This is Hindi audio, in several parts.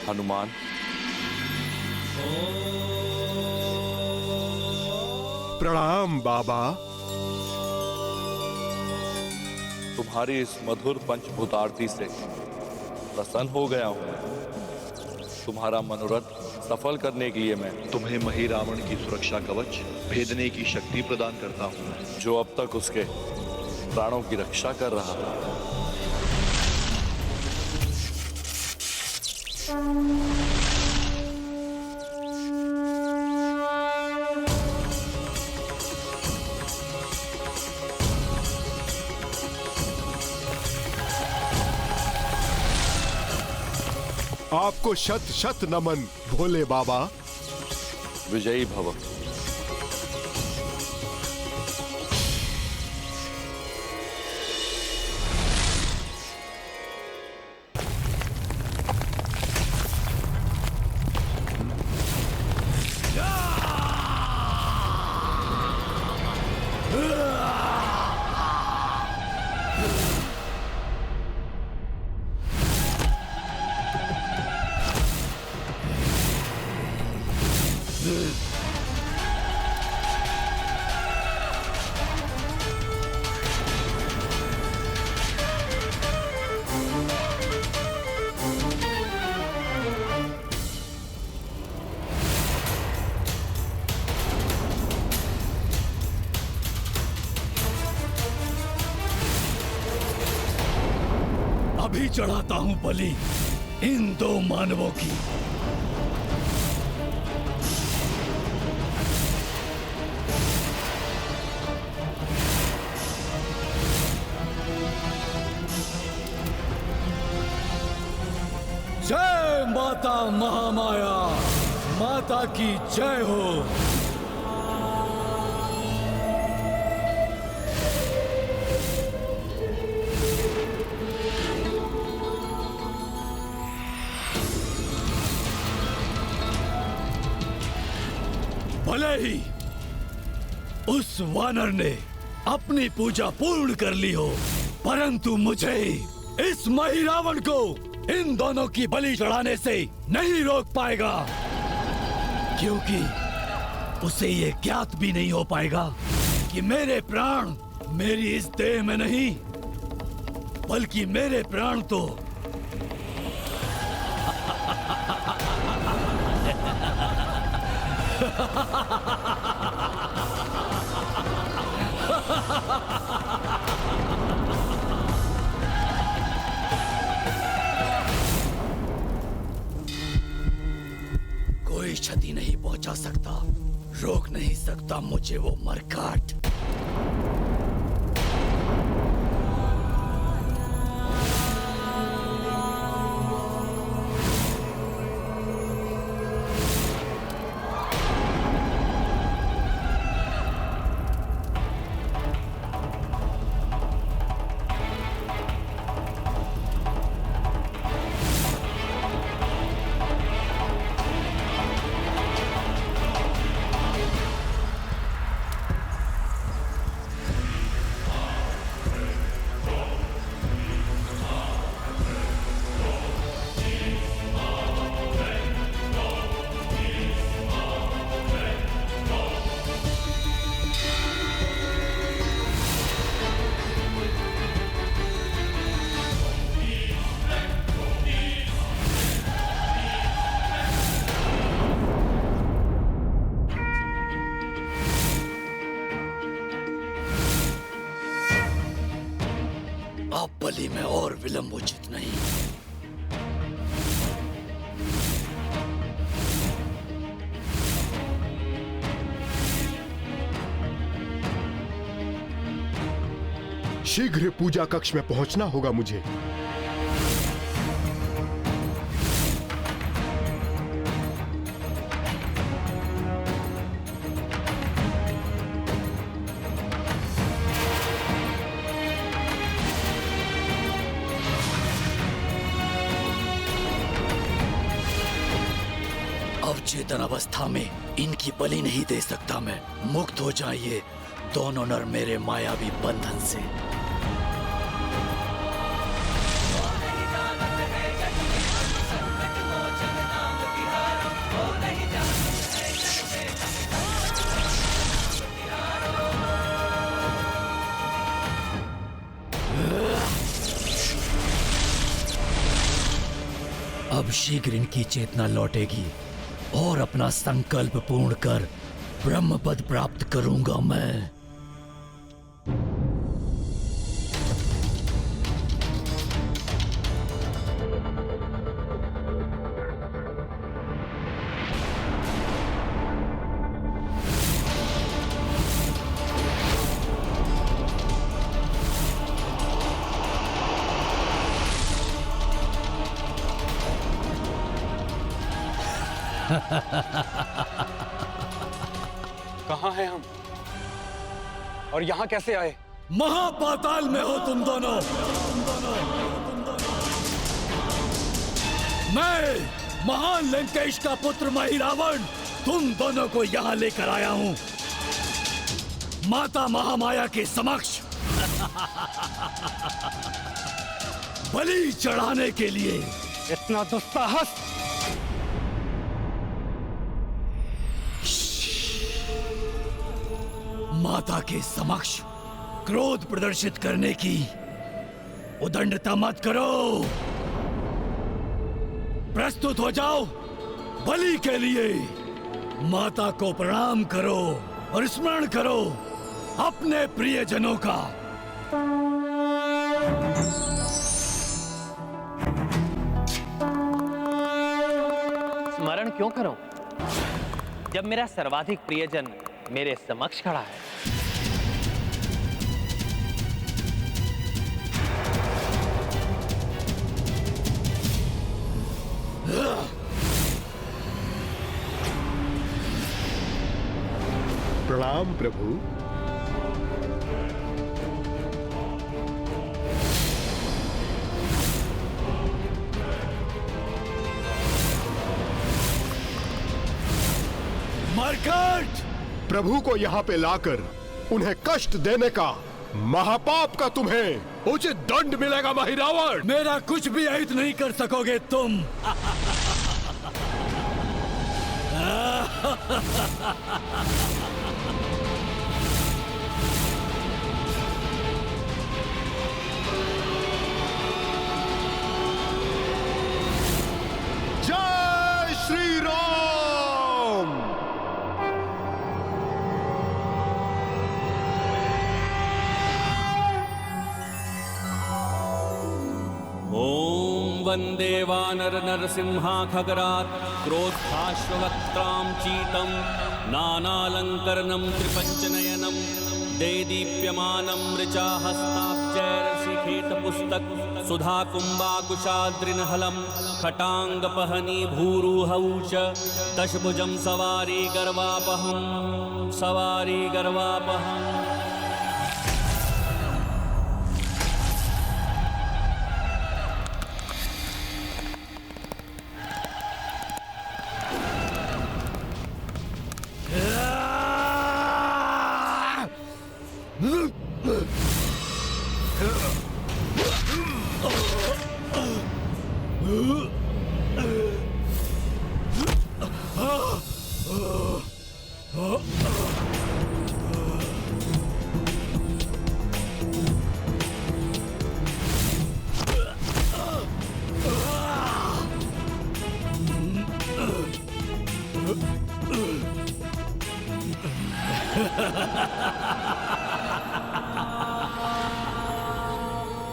हनुमान, प्रणाम बाबा। तुम्हारी इस मधुर पंचभूतारती से प्रसन्न हो गया हूं। तुम्हारा मनोरथ सफल करने के लिए मैं तुम्हें मही रावण की सुरक्षा कवच भेदने की शक्ति प्रदान करता हूँ, जो अब तक उसके प्राणों की रक्षा कर रहा था। आपको शत शत नमन भोले बाबा। विजयी भव। अभी चढ़ाता हूं बलि इन दो मानवों की। जय माता महामाया, माता की जय हो। भले ही उस वानर ने अपनी पूजा पूर्ण कर ली हो, परंतु मुझे इस मही रावण को इन दोनों की बलि चढ़ाने से नहीं रोक पाएगा, क्योंकि उसे ये ज्ञात भी नहीं हो पाएगा कि मेरे प्राण मेरी इस देह में नहीं, बल्कि मेरे प्राण तो कोई क्षति नहीं पहुंचा सकता, रोक नहीं सकता मुझे वो मरकाट। अब बलि में और विलंब उचित नहीं। शीघ्र पूजा कक्ष में पहुंचना होगा मुझे। चेतन अवस्था में इनकी बलि नहीं दे सकता मैं। मुक्त हो जाइए दोनों नर मेरे मायावी बंधन से। अब शीघ्र इनकी चेतना लौटेगी और अपना संकल्प पूर्ण कर ब्रह्म पद प्राप्त करूंगा मैं। कहाँ हैं हम और यहाँ कैसे आए? महापाताल में हो तुम दोनों। मैं महान लंकेश का पुत्र महिरावण तुम दोनों को यहाँ लेकर आया हूँ माता महामाया के समक्ष बलि चढ़ाने के लिए। इतना दुस्साहस! माता के समक्ष क्रोध प्रदर्शित करने की उदंडता मत करो। प्रस्तुत हो जाओ बलि के लिए। माता को प्रणाम करो और स्मरण करो अपने प्रियजनों का। स्मरण क्यों करूं जब मेरा सर्वाधिक प्रियजन मेरे समक्ष खड़ा है? प्रणाम प्रभु। मरकट! प्रभु को यहाँ पे लाकर उन्हें कष्ट देने का महापाप का तुम्हें उचित दंड मिलेगा महिरावण। मेरा कुछ भी अहित नहीं कर सकोगे तुम। जय श्री राम। ओम वंदे वानर नरसिंहा खगरात् क्रोधाश्ववक्त्रां चीतं नानालंकरणं त्रिपंचनयनं देदीप्यमानं ऋचा हस्ताब्जैरशिखेत पुस्तक सुधा कुंभाकुशाद्रिनहलं खटांगपहनी भूरुहौच दशभुजं सवारी गर्वापहम्।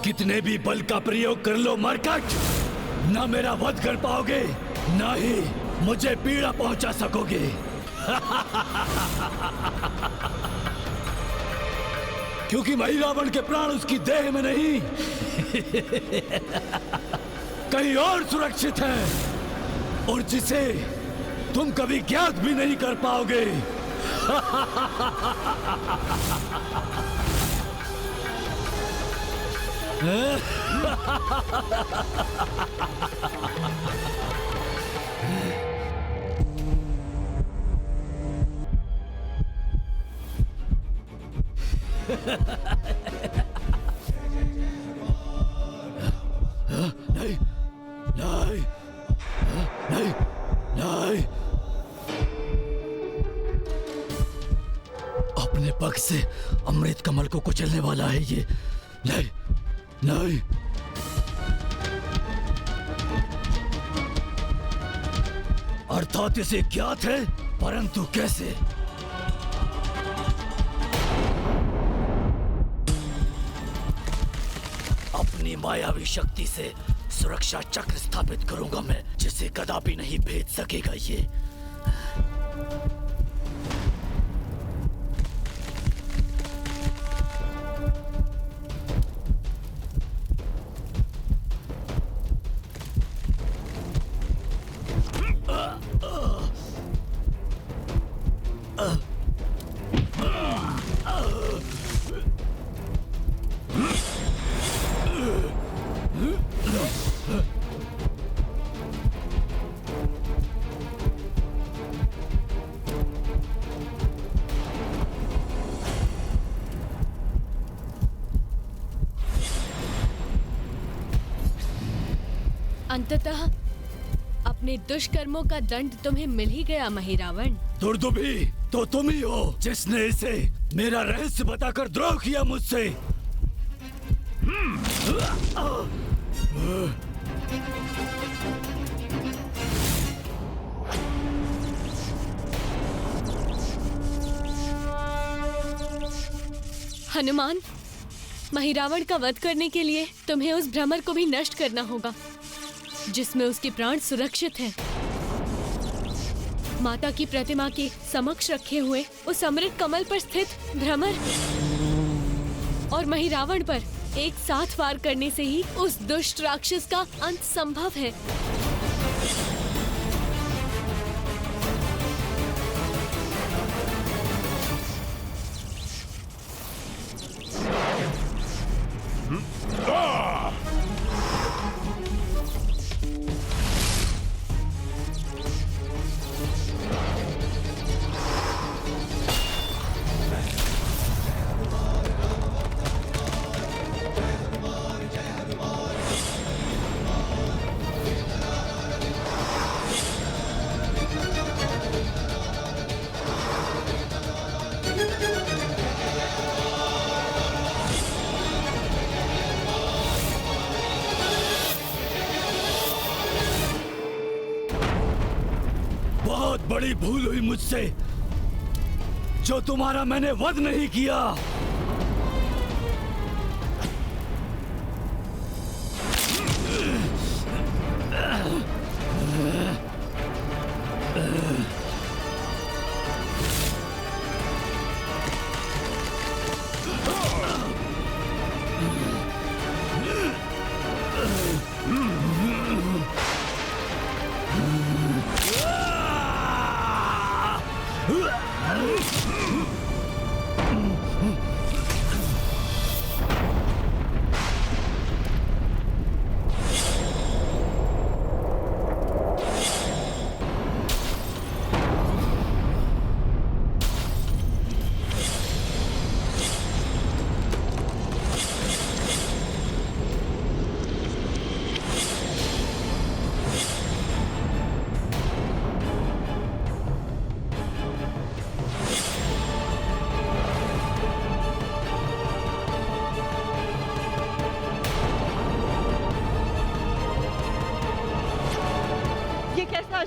कितने भी बल का प्रयोग कर लो मरकट, ना मेरा वध कर पाओगे ना ही मुझे पीड़ा पहुंचा सकोगे। क्योंकि महिरावण के प्राण उसकी देह में नहीं कहीं और सुरक्षित हैं और जिसे तुम कभी ज्ञात भी नहीं कर पाओगे। नहीं, नहीं, नहीं, नहीं। अपने पग से अमृत कमल को कुचलने वाला है ये। नहीं, नहीं। अर्थात इसे ज्ञात है, परंतु कैसे? अपनी मायावी शक्ति से सुरक्षा चक्र स्थापित करूंगा मैं, जिसे कदापि नहीं भेद सकेगा ये। अंततः अपने दुष्कर्मों का दंड तुम्हें मिल ही गया महिरावण। दुर्दुभी तो तुम ही हो जिसने इसे मेरा रहस्य बताकर द्रोह किया मुझसे। हनुमान, महिरावण का वध करने के लिए तुम्हें उस भ्रमर को भी नष्ट करना होगा जिसमें उसके प्राण सुरक्षित हैं। माता की प्रतिमा के समक्ष रखे हुए उस अमृत कमल पर स्थित भ्रमर और महिरावण पर एक साथ वार करने से ही उस दुष्ट राक्षस का अंत संभव है। बहुत बड़ी भूल हुई मुझसे जो तुम्हारा मैंने वध नहीं किया।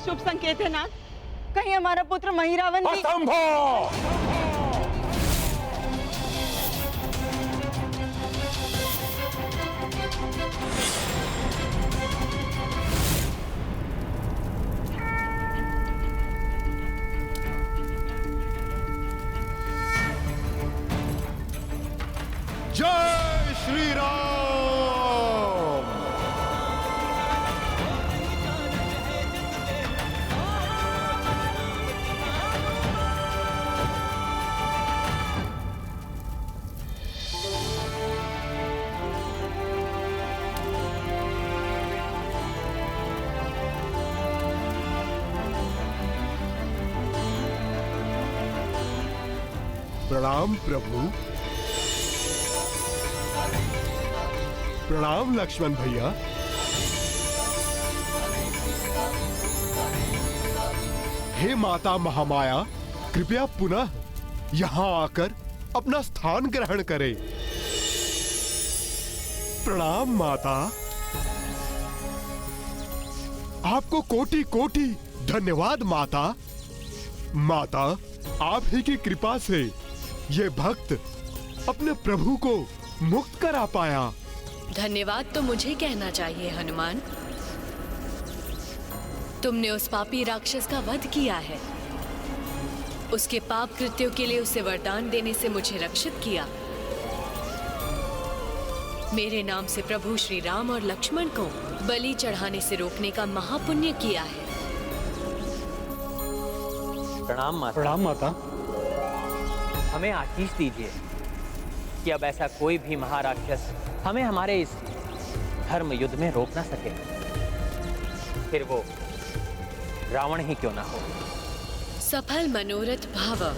शुभ संकेत है नाथ। कहीं हमारा पुत्र महिरावण भी... असंभव! जय श्री राम। प्रणाम प्रभु। प्रणाम लक्ष्मण भैया। हे माता महामाया, कृपया पुनः यहाँ आकर अपना स्थान ग्रहण करें। प्रणाम माता। आपको कोटि कोटि धन्यवाद माता। माता, आप ही की कृपा से ये भक्त अपने प्रभु को मुक्त करा पाया। धन्यवाद तो मुझे कहना चाहिए हनुमान। तुमने उस पापी राक्षस का वध किया है, उसके पाप कृत्यों के लिए उसे वरदान देने से मुझे रक्षित किया। मेरे नाम से प्रभु श्री राम और लक्ष्मण को बलि चढ़ाने से रोकने का महापुण्य किया है। प्रणाम माता। प्रणाम माता। हमें आशीष दीजिए कि अब ऐसा कोई भी महाराक्षस हमें हमारे इस धर्म युद्ध में रोक ना सके, फिर वो रावण ही क्यों ना हो। सफल मनोरथ भाव।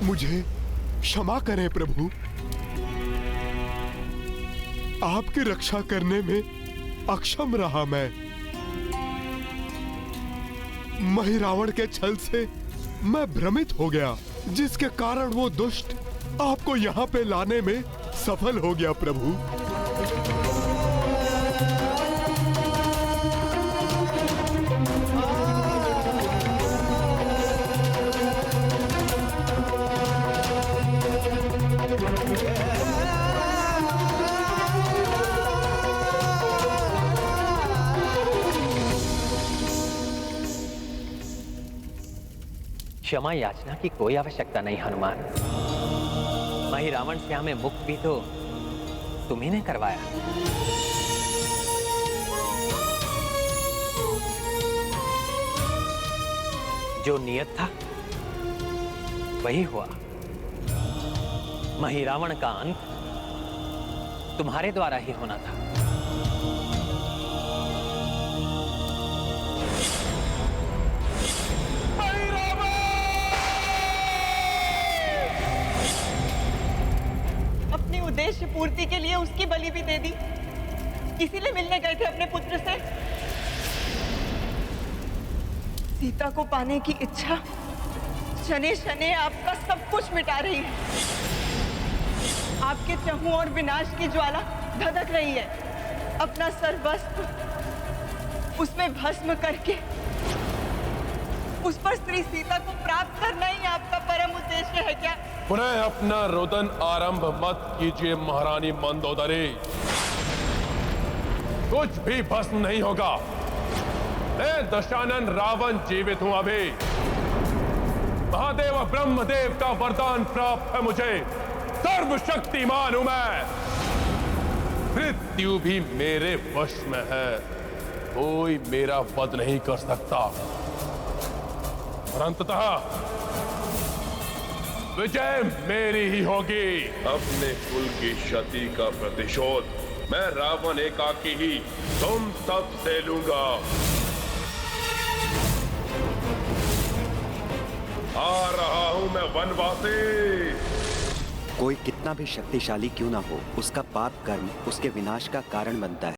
मुझे क्षमा करें प्रभु, आपकी रक्षा करने में अक्षम रहा मैं। महिरावण के छल से मैं भ्रमित हो गया, जिसके कारण वो दुष्ट आपको यहाँ पे लाने में सफल हो गया प्रभु। क्षमा याचना की कोई आवश्यकता नहीं हनुमान। महिरावण से हमें मुक्त भी तो तुम्ही ने करवाया। जो नियत था वही हुआ। महिरावण का अंत तुम्हारे द्वारा ही होना था। अपनी उद्देश्य पूर्ति के लिए उसकी बलि भी दे दी। इसीलिए मिलने गए थे अपने पुत्र से। सीता को पाने की इच्छा शने शने आपका सब कुछ मिटा रही है। आपके चहुओं और विनाश की ज्वाला धधक रही है। अपना सर्वस्व उसमें भस्म करके उस पर स्त्री सीता को प्राप्त करना ही आपका परम उद्देश्य है क्या? पुनः अपना रोदन आरंभ मत कीजिए महारानी मंदोदरी। कुछ भी भस्म नहीं होगा। मैं दशानन रावण जीवित हूं अभी। महादेव ब्रह्मदेव का वरदान प्राप्त है मुझे। सर्वशक्तिमान हूं मैं। मृत्यु भी मेरे वश में है। कोई मेरा वध नहीं कर सकता। और अंततः विजय मेरी ही होगी। अपने कुल की क्षति का प्रतिशोध मैं रावण एकाकी ही तुम सब से लूंगा। आ रहा हूं मैं वनवासी। कोई कितना भी शक्तिशाली क्यों ना हो, उसका पाप कर्म उसके विनाश का कारण बनता है।